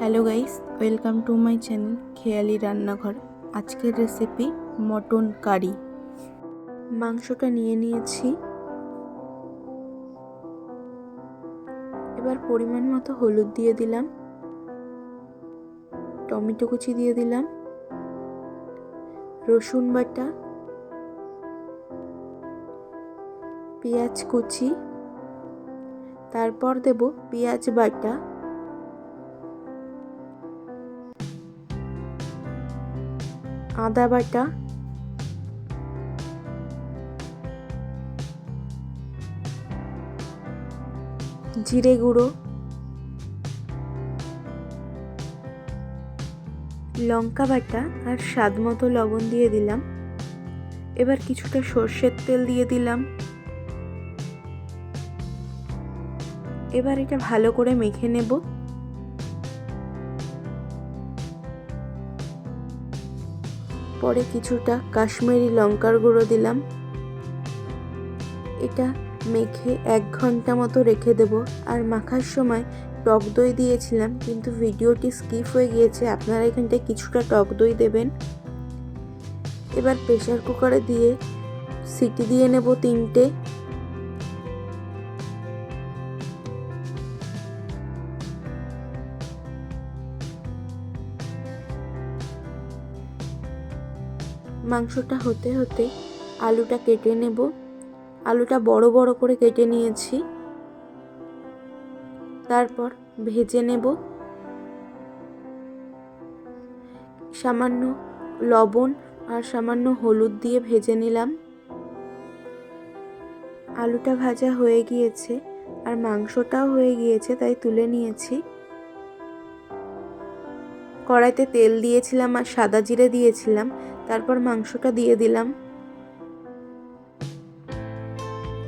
Hello guys, welcome to my channel খেয়ালি রান্নাঘর। আজকের রেসিপি মটন কারি। মাংসটা নিয়ে নিয়েছি। এবার পরিমাণ মতো হলুদ দিয়ে দিলাম, টমেটো কুচি দিয়ে দিলাম, রসুন বাটা, পেঁয়াজ কুচি, তারপর দেব পেঁয়াজ বাটা, আদা বাটা, জিরে গুঁড়ো, লঙ্কা বাটা আর স্বাদ মতো লবণ দিয়ে দিলাম। এবার কিছুটা সর্ষের তেল দিয়ে দিলাম। এবার এটা ভালো করে মেখে নেব। পরে কিছুটা কাশ্মীরি লঙ্কার গুঁড়ো দিলাম। এটা মেখে 1 ঘন্টা মতো রেখে দেব। আর মাখার সময় টক দই দিয়েছিলাম, কিন্তু ভিডিওটি স্কিপ হয়ে গিয়েছে, আপনারা এখানটায় কিছুটা টক দই দেবেন। এবার প্রেসার কুকারে দিয়ে সিটি দিয়ে নেব 3টে। মাংসটা হতে হতে আলুটা কেটে নেব। আলুটা বড় বড় করে কেটে নিয়েছি। তারপর ভেজে নেব। সামান্য লবণ আর সামান্য হলুদ দিয়ে ভেজে নিলাম। আলুটা ভাজা হয়ে গিয়েছে আর মাংসটাও হয়ে গিয়েছে, তাই তুলে নিয়েছি। কড়াইতে তেল দিয়েছিলাম আর সাদা জিরে দিয়েছিলাম। তারপর মাংসটা দিয়ে দিলাম।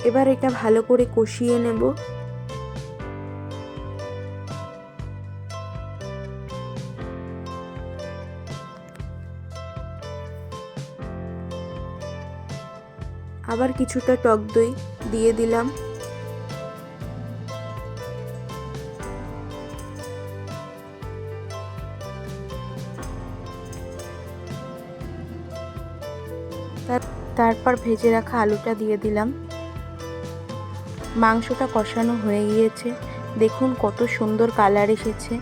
এবার এটা ভালো করে কষিয়ে নেব। আবার কিছুটা টক দই দিয়ে দিলাম। তারপর ভেজে রাখা আলুটা দিয়ে দিলাম। মাংসটা কষানো হয়ে গিয়েছে, দেখুন কত সুন্দর কালার এসেছে।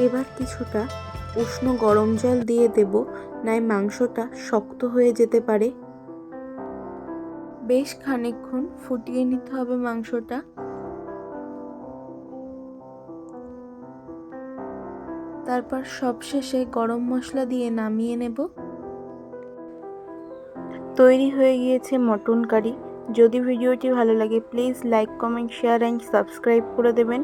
এবার কিছুটা উষ্ণ গরম জল দিয়ে দেব, নয় মাংসটা শক্ত হয়ে যেতে পারে। বেশ খানিকক্ষণ ফুটিয়ে নিতে হবে মাংসটা। তারপর সবশেষে গরম মশলা দিয়ে নামিয়ে নেব। তৈরি হয়ে গিয়েছে মটন কারি। যদি ভিডিওটি ভালো লাগে please like, comment, share and subscribe করে দেবেন।